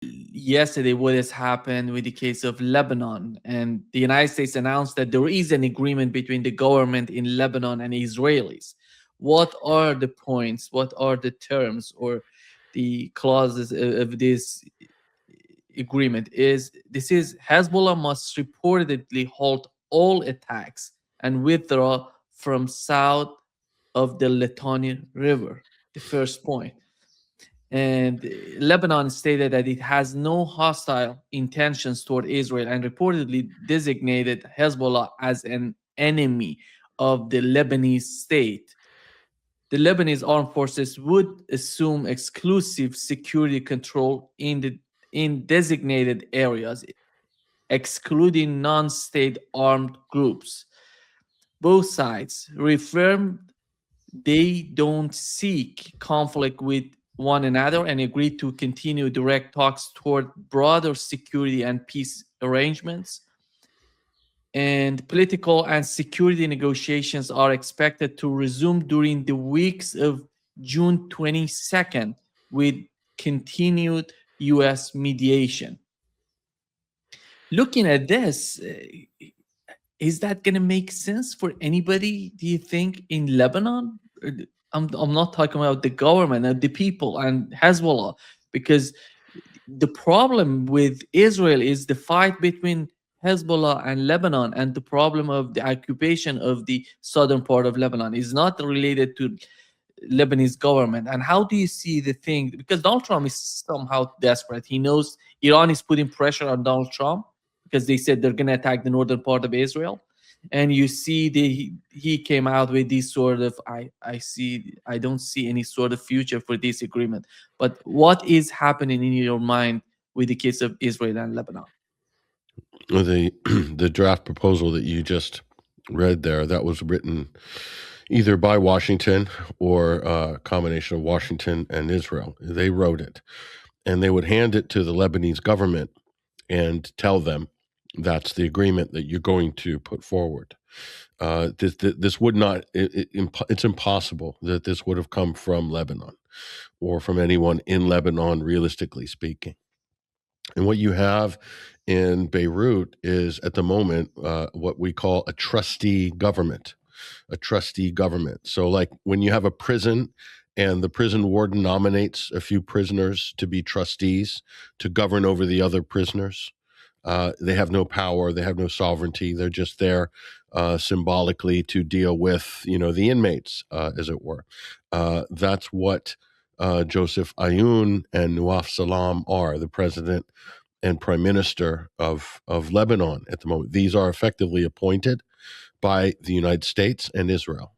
yesterday what has happened with the case of Lebanon, and the United States announced that there is an agreement between the government in Lebanon and Israelis. What are the points? What are the terms or the clauses of this agreement? Is this is Hezbollah must reportedly halt all attacks and withdraw from south of the Litani River. The first point. And Lebanon stated that it has no hostile intentions toward Israel and reportedly designated Hezbollah as an enemy of the Lebanese state. The Lebanese armed forces would assume exclusive security control in designated areas, excluding non-state armed groups. Both sides reaffirmed they don't seek conflict with one another and agreed to continue direct talks toward broader security and peace arrangements. And political and security negotiations are expected to resume during the weeks of June 22nd with continued US mediation. Looking at this, is that going to make sense for anybody, do you think, in Lebanon? I'm not talking about the government and the people and Hezbollah, because the problem with Israel is the fight between Hezbollah and Lebanon, and the problem of the occupation of the southern part of Lebanon is not related to Lebanese government. And how do you see the thing? Because Donald Trump is somehow desperate. He knows Iran is putting pressure on Donald Trump because they said they're going to attack the northern part of Israel. And you see he came out with this sort of I don't see any sort of future for this agreement. But what is happening in your mind with the case of Israel and Lebanon? The the draft proposal that you just read there, that was written either by Washington or a combination of Washington and Israel. They wrote it, and they would hand it to the Lebanese government and tell them that's the agreement that you're going to put forward. This would not, it's impossible that this would have come from Lebanon or from anyone in Lebanon, realistically speaking. And what you have in Beirut is, at the moment, what we call a trustee government. A trustee government. So, like when you have a prison and the prison warden nominates a few prisoners to be trustees to govern over the other prisoners, they have no power, they have no sovereignty. They're just there symbolically to deal with, the inmates, as it were. That's what Joseph Aoun and Nawaf Salam are, the president and prime minister of Lebanon at the moment. These are effectively appointed by the United States and Israel.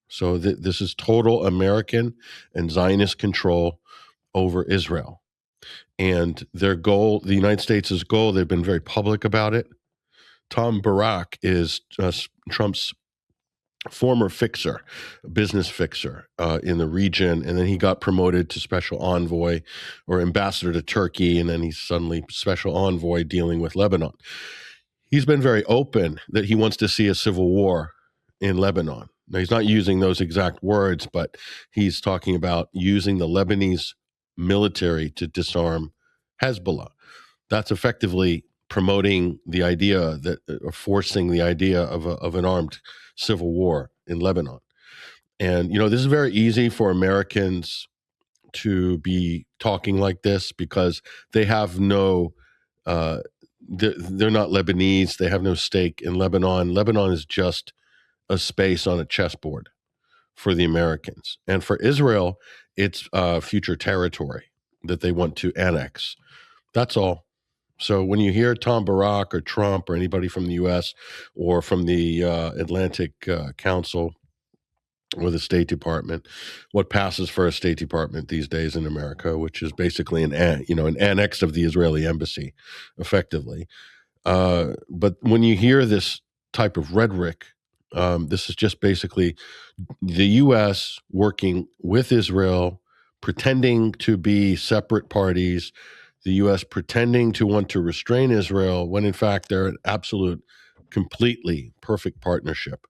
So this is total American and Zionist control over Israel. And their goal, the United States' goal, they've been very public about it. Tom Barak is Trump's former fixer, business fixer in the region. And then he got promoted to special envoy or ambassador to Turkey. And then he's suddenly special envoy dealing with Lebanon. He's been very open that he wants to see a civil war in Lebanon. Now, he's not using those exact words, but he's talking about using the Lebanese military to disarm Hezbollah. That's effectively promoting the idea that, or forcing the idea of an armed civil war in Lebanon. And, this is very easy for Americans to be talking like this because they have no, they're not Lebanese. They have no stake in Lebanon. Lebanon is just a space on a chessboard for the Americans. And for Israel, it's future territory that they want to annex. That's all. So when you hear Tom Barak or Trump or anybody from the U.S. or from the Atlantic Council or the State Department, what passes for a State Department these days in America, which is basically an annex of the Israeli embassy, effectively. But when you hear this type of rhetoric, this is just basically the U.S. working with Israel, pretending to be separate parties, the U.S. pretending to want to restrain Israel, when in fact they're an absolute, completely perfect partnership.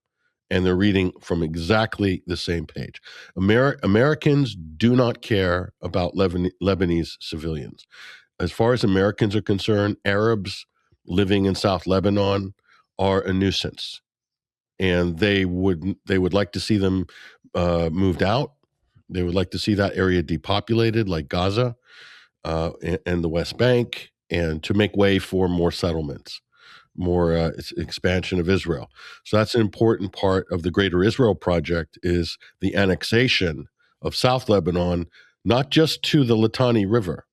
And they're reading from exactly the same page. Americans do not care about Lebanese civilians. as far as Americans are concerned, Arabs living in South Lebanon are a nuisance, and they would like to see them moved out. They would like to see that area depopulated, like Gaza and the West Bank, and to make way for more settlements, more expansion of Israel. So that's an important part of the Greater Israel Project, is the annexation of South Lebanon, not just to the Litani River,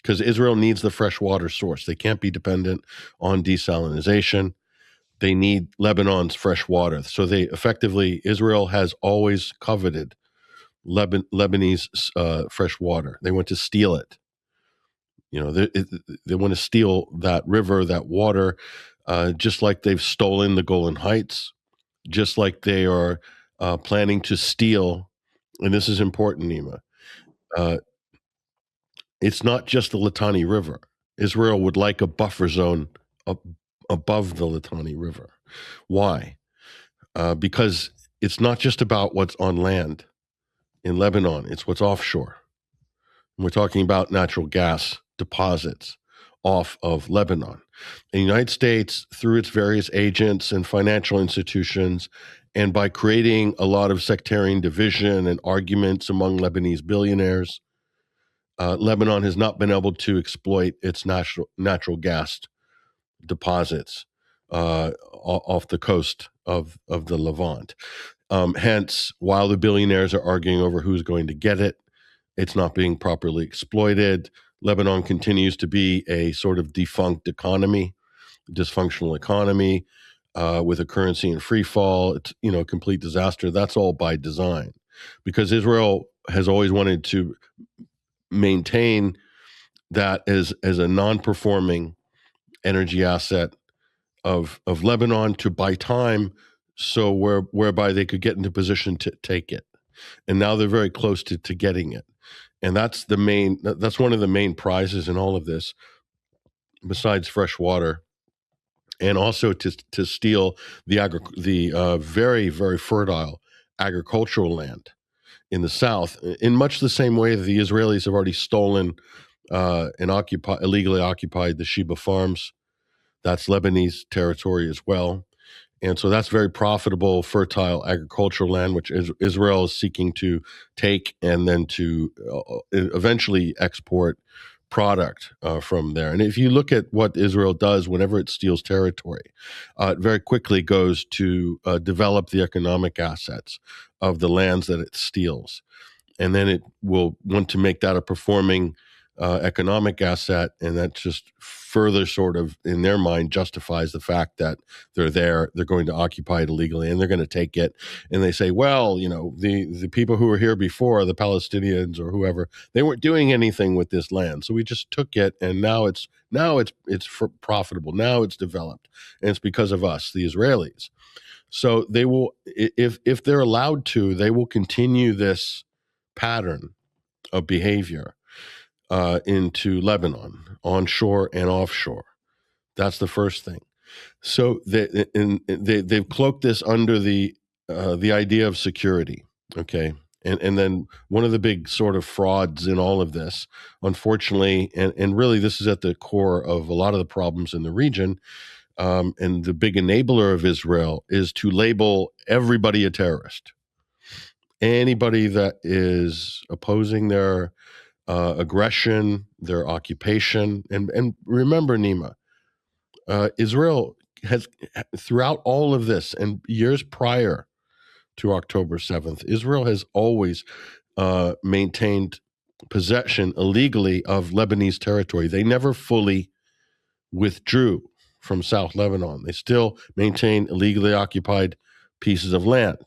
because Israel needs the fresh water source. They can't be dependent on desalination. They need Lebanon's fresh water. So they effectively, Israel has always coveted Lebanese fresh water. They want to steal it. They want to steal that river, that water, just like they've stolen the Golan Heights, just like they are planning to steal. And this is important, Nima. Uh, it's not just the Litani River. Israel would like a buffer zone above the Litani River. Why? Because it's not just about what's on land in Lebanon, it's what's offshore. And we're talking about natural gas deposits off of Lebanon. And the United States, through its various agents and financial institutions, and by creating a lot of sectarian division and arguments among Lebanese billionaires, Lebanon has not been able to exploit its natural gas deposits off the coast of the Levant. Hence, while the billionaires are arguing over who's going to get it, it's not being properly exploited. Lebanon continues to be a sort of defunct economy, dysfunctional economy, with a currency in free fall. It's a complete disaster. That's all by design, because Israel has always wanted to maintain that as a non-performing energy asset of Lebanon, to buy time, so whereby they could get into position to take it. And now they're very close to getting it. And that's one of the main prizes in all of this, besides fresh water, and also to steal the very, very fertile agricultural land in the south, in much the same way that the Israelis have already stolen and illegally occupied the Sheba farms. That's Lebanese territory as well. And so that's very profitable, fertile agricultural land, which Israel is seeking to take and then to eventually export product from there. And if you look at what Israel does whenever it steals territory, it very quickly goes to develop the economic assets of the lands that it steals. And then it will want to make that a performing economic asset, and that just further sort of, in their mind, justifies the fact that they're going to occupy it illegally, and they're going to take it. And they say, well, the people who were here before, the Palestinians or whoever, they weren't doing anything with this land, so we just took it, and now it's profitable, now it's developed, and it's because of us, the Israelis. So they will, if they're allowed to, they will continue this pattern of behavior into Lebanon, onshore and offshore. That's the first thing. So they've cloaked this under the idea of security. Okay. And then one of the big sort of frauds in all of this, unfortunately, and really this is at the core of a lot of the problems in the region, and the big enabler of Israel, is to label everybody a terrorist. Anybody that is opposing their aggression, their occupation. And remember, Nima, Israel has, throughout all of this and years prior to October 7th, Israel has always maintained possession illegally of Lebanese territory. They never fully withdrew from South Lebanon. They still maintain illegally occupied pieces of land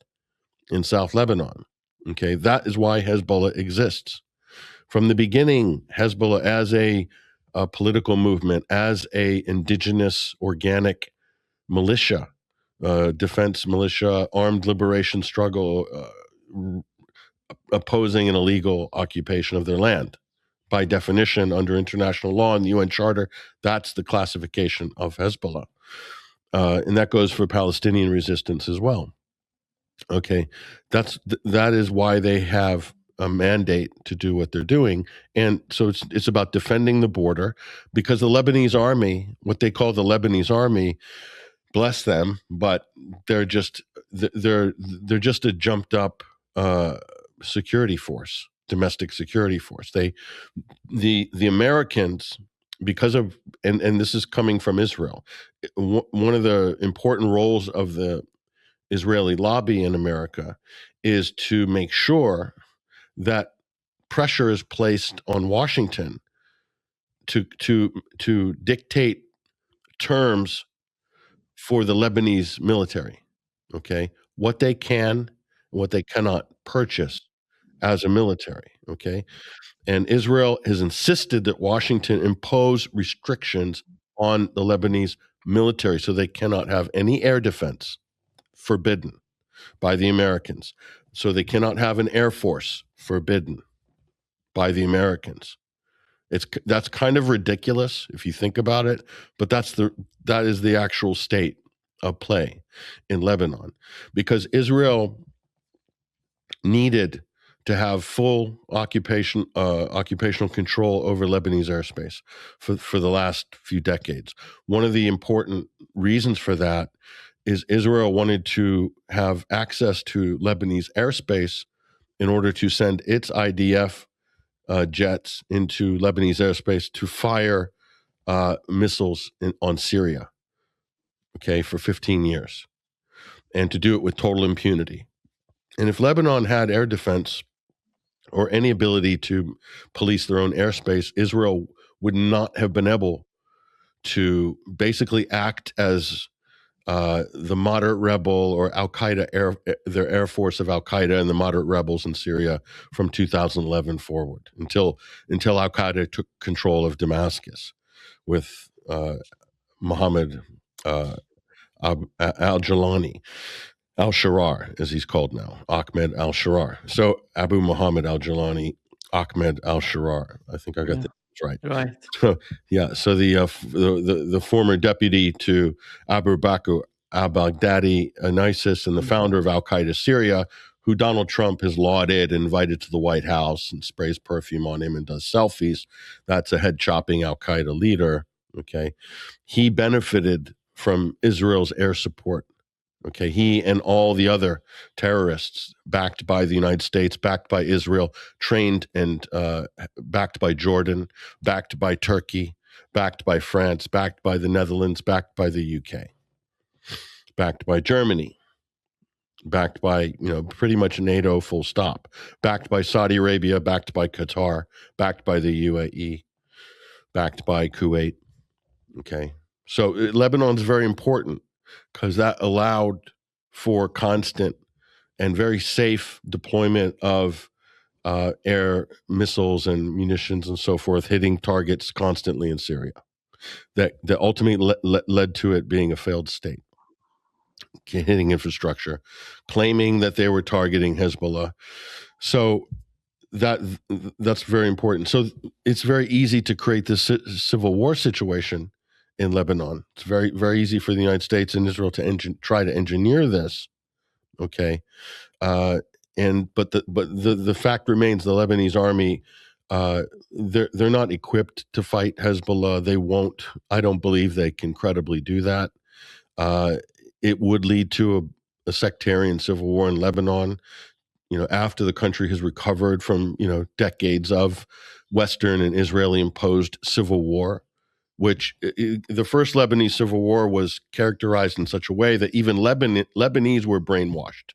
in South Lebanon. Okay, that is why Hezbollah exists. From the beginning, Hezbollah, as a political movement, as a indigenous organic militia, defense militia, armed liberation struggle, opposing an illegal occupation of their land. By definition, under international law and the UN Charter, that's the classification of Hezbollah. And that goes for Palestinian resistance as well. Okay, that is why they have a mandate to do what they're doing. And so it's about defending the border, because the Lebanese army, what they call the Lebanese army, bless them, but they're just just a jumped up security force, domestic security force. The Americans, because of, and this is coming from Israel, one of the important roles of the Israeli lobby in America is to make sure that pressure is placed on Washington to dictate terms for the Lebanese military. Okay, what they can and what they cannot purchase as a military. Okay, and Israel has insisted that Washington impose restrictions on the Lebanese military, so they cannot have any air defense, forbidden by the Americans. So they cannot have an air force, forbidden by the Americans. That's kind of ridiculous if you think about it, but that is the actual state of play in Lebanon, because needed to have full occupational control over Lebanese airspace for the last few decades. One of the important reasons for that is Israel wanted to have access to Lebanese airspace in order to send its IDF jets into Lebanese airspace to fire missiles on Syria, okay, for 15 years, and to do it with total impunity. And if Lebanon had air defense or any ability to police their own airspace, Israel would not have been able to basically act as the moderate rebel or Al Qaeda their air force of Al Qaeda and the moderate rebels in Syria from 2011 forward, until Al Qaeda took control of Damascus with Mohammed al-Jalani. Al-Sharar, as he's called now, Ahmed al-Sharar. So Abu Muhammad al-Jalani, Ahmed al-Sharar. I think I got Yeah. that right. Right. So, yeah, so the former deputy to Abu Bakr al-Baghdadi in ISIS and the founder of Al-Qaeda Syria, who Donald Trump has lauded and invited to the White House and sprays perfume on him and does selfies. That's a head-chopping Al-Qaeda leader, okay? He benefited from Israel's air support. Okay, he and all the other terrorists backed by the United States, backed by Israel, trained and backed by Jordan, backed by Turkey, backed by France, backed by the Netherlands, backed by the UK, backed by Germany, backed by, pretty much NATO full stop, backed by Saudi Arabia, backed by Qatar, backed by the UAE, backed by Kuwait. Okay, so Lebanon's very important because that allowed for constant and very safe deployment of air missiles and munitions and so forth, hitting targets constantly in Syria. That ultimately led to it being a failed state, hitting infrastructure, claiming that they were targeting Hezbollah. So that's very important. So it's very easy to create this civil war situation in Lebanon. It's very, very easy for the United States and Israel to try to engineer this. Okay, but the fact remains, the Lebanese army, they're not equipped to fight Hezbollah. They won't. I don't believe they can credibly do that. It would lead to a sectarian civil war in Lebanon. After the country has recovered from decades of Western and Israeli imposed civil war, which the first Lebanese civil war was characterized in such a way that even Lebanese were brainwashed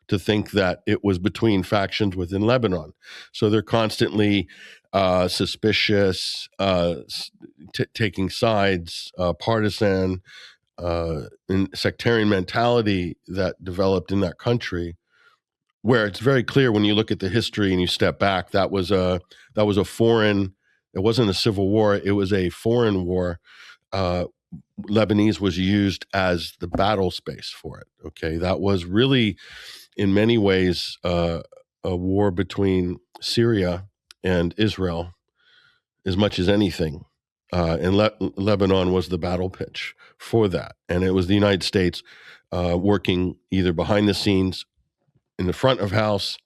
to think that it was between factions within Lebanon. So they're constantly suspicious, taking sides, partisan, and sectarian mentality that developed in that country, where it's very clear when you look at the history and you step back, that was a foreign. It wasn't a civil war; it was a foreign war. Lebanese was used as the battle space for it. Okay, that was really, in many ways, a war between Syria and Israel, as much as anything. And Lebanon was the battle pitch for that, and it was the United States working either behind the scenes, in the front of house,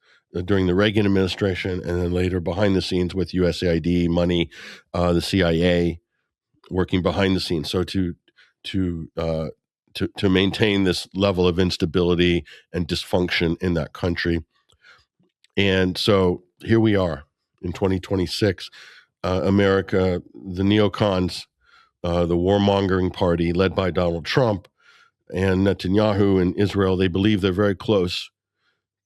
during the Reagan administration, and then later behind the scenes with USAID money, the CIA working behind the scenes. So to maintain this level of instability and dysfunction in that country. And so here we are in 2026, America, the neocons, the warmongering party led by Donald Trump and Netanyahu in Israel, they believe they're very close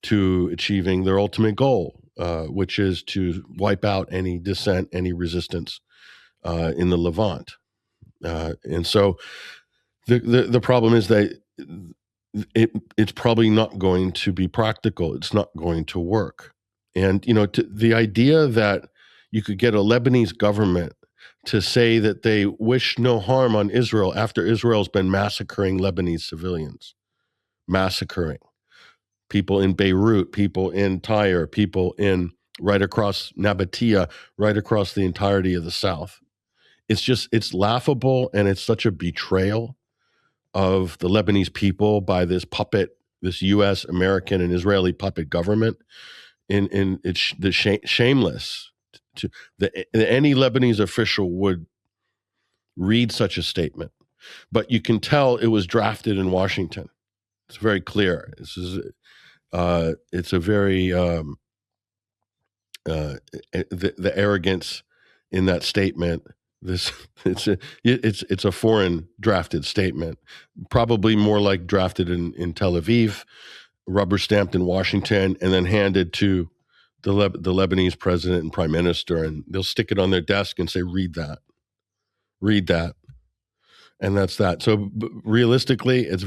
to achieving their ultimate goal, which is to wipe out any dissent, any resistance in the Levant. And so the problem is that it's probably not going to be practical. It's not going to work. And, the idea that you could get a Lebanese government to say that they wish no harm on Israel after Israel's been massacring Lebanese civilians, massacring people in Beirut, people in Tyre, people in right across Nabatea, right across the entirety of the South. It's laughable, and it's such a betrayal of the Lebanese people by this puppet, this U.S., American, and Israeli puppet government. And it's shameless. Any Lebanese official would read such a statement, but you can tell it was drafted in Washington. It's very clear. It's a very the arrogance in that statement. It's a foreign drafted statement, probably more like drafted in Tel Aviv, rubber stamped in Washington, and then handed to the Lebanese president and prime minister, and they'll stick it on their desk and say, read that, and that's that. So realistically, it's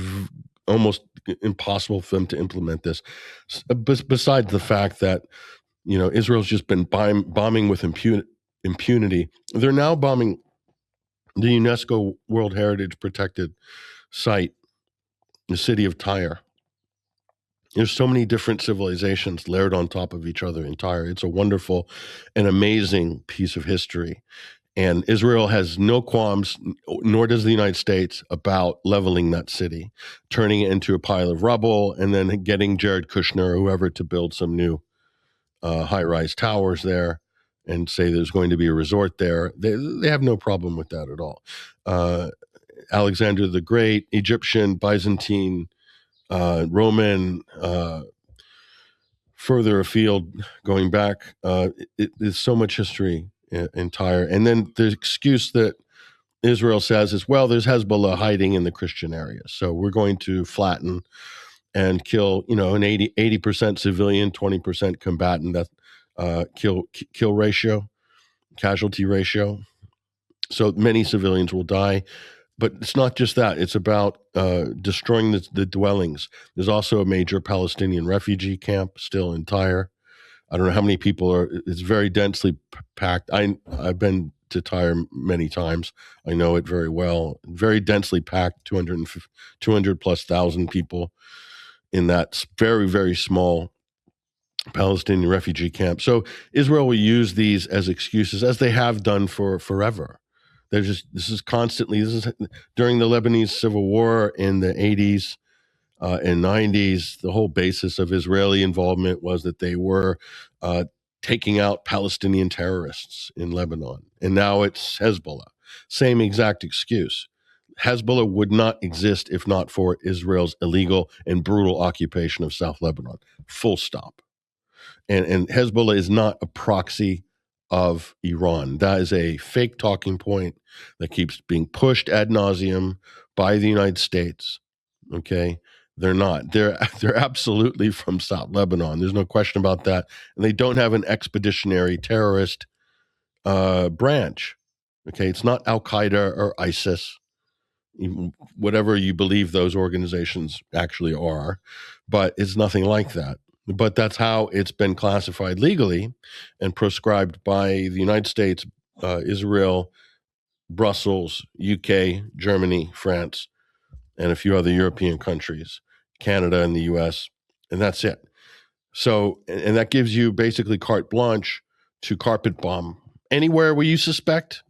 almost impossible for them to implement this. Besides the fact that Israel's just been bombing with impunity. They're now bombing the UNESCO World Heritage Protected Site, the city of Tyre. There's so many different civilizations layered on top of each other in Tyre. It's a wonderful and amazing piece of history. And Israel has no qualms, nor does the United States, about leveling that city, turning it into a pile of rubble, and then getting Jared Kushner or whoever to build some new high-rise towers there and say there's going to be a resort there. They have no problem with that at all. Alexander the Great, Egyptian, Byzantine, Roman, further afield, going back, there's so much history in Tyre. And then the excuse that Israel says is, well, there's Hezbollah hiding in the Christian areas, so we're going to flatten and kill, an 80% civilian, 20% combatant, that kill ratio, casualty ratio. So many civilians will die. But it's not just that. It's about destroying the dwellings. There's also a major Palestinian refugee camp still in Tyre. I don't know how many people are. It's very densely packed. I've been to Tyre many times. I know it very well. Very densely packed, 200 plus thousand people in that very, very small Palestinian refugee camp. So Israel will use these as excuses, as they have done for forever. This is during the Lebanese civil war in the 80s and 90s. The whole basis of Israeli involvement was that they were taking out Palestinian terrorists in Lebanon. And now it's Hezbollah. Same exact excuse. Hezbollah would not exist if not for Israel's illegal and brutal occupation of South Lebanon. Full stop. And Hezbollah is not a proxy of Iran. That is a fake talking point that keeps being pushed ad nauseum by the United States. Okay, they're not. They're absolutely from South Lebanon. There's no question about that. And they don't have an expeditionary terrorist branch. Okay, it's not Al Qaeda or ISIS, whatever you believe those organizations actually are, but it's nothing like that. But that's how it's been classified legally and prescribed by the United States, Israel, Brussels, UK, Germany, France, and a few other European countries, Canada and the US, and that's it. So, and that gives you basically carte blanche to carpet bomb anywhere where you suspect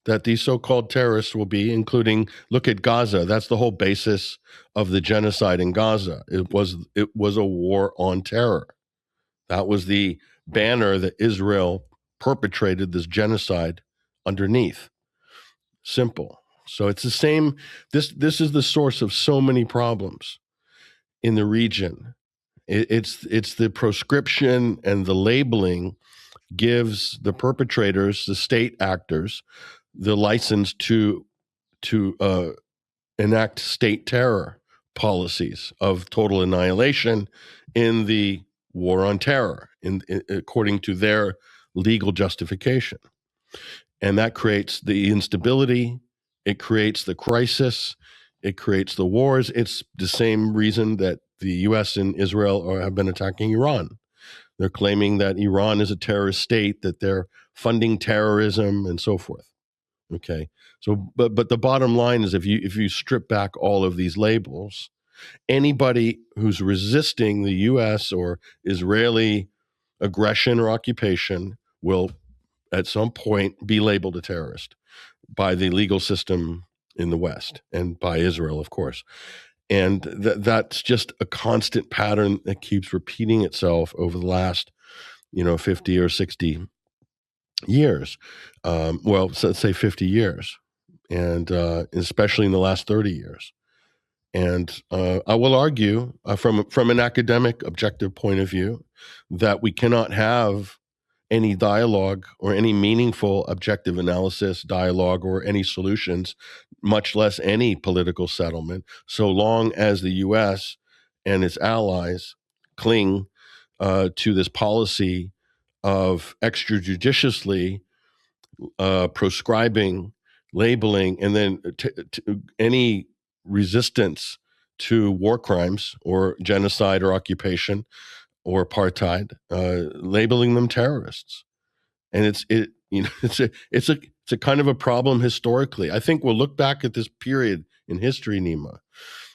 that these so-called terrorists will be, including, look at Gaza. That's the whole basis of the genocide in Gaza. It was a war on terror. That was the banner that Israel perpetrated this genocide underneath. Simple. So it's the same. This is the source of so many problems in the region. It's the proscription and the labeling gives the perpetrators, the state actors, the license to enact state terror policies of total annihilation in the war on terror, according to their legal justification. And that creates the instability, it creates the crisis, it creates the wars. It's the same reason that the US and Israel have been attacking Iran. They're claiming that Iran is a terrorist state, that they're funding terrorism and so forth. Okay. So but the bottom line is if you strip back all of these labels, anybody who's resisting the US or Israeli aggression or occupation will at some point be labeled a terrorist by the legal system in the West and by Israel, of course. And that's just a constant pattern that keeps repeating itself over the last, 50 or 60 years. Well, so let's say 50 years, and especially in the last 30 years. And I will argue from an academic, objective point of view that we cannot have any dialogue or any meaningful objective analysis, dialogue, or any solutions, much less any political settlement, so long as the U.S. and its allies cling to this policy of extrajudiciously proscribing, labeling, and then any resistance to war crimes or genocide or occupation or apartheid, labeling them terrorists. And it's a kind of a problem historically. I think we'll look back at this period in history, Nima,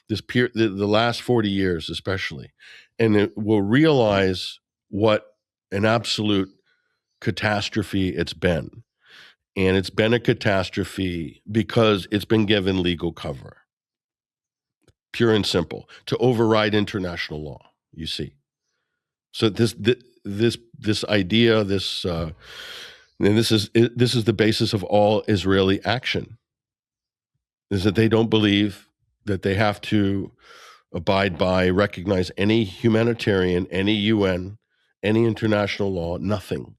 the last 40 years especially, and we'll realize what an absolute catastrophe it's been. And it's been a catastrophe because it's been given legal cover, pure and simple, to override international law. You see, so this idea, and this is the basis of all Israeli action, is that they don't believe that they have to abide by, recognize any humanitarian, any UN, any international law, nothing,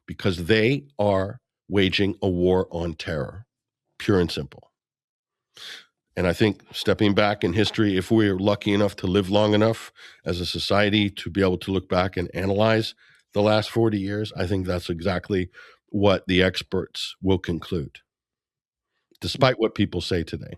because they are waging a war on terror, pure and simple. And I think stepping back in history, if we're lucky enough to live long enough as a society to be able to look back and analyze the last 40 years, I think that's exactly what the experts will conclude, despite what people say today.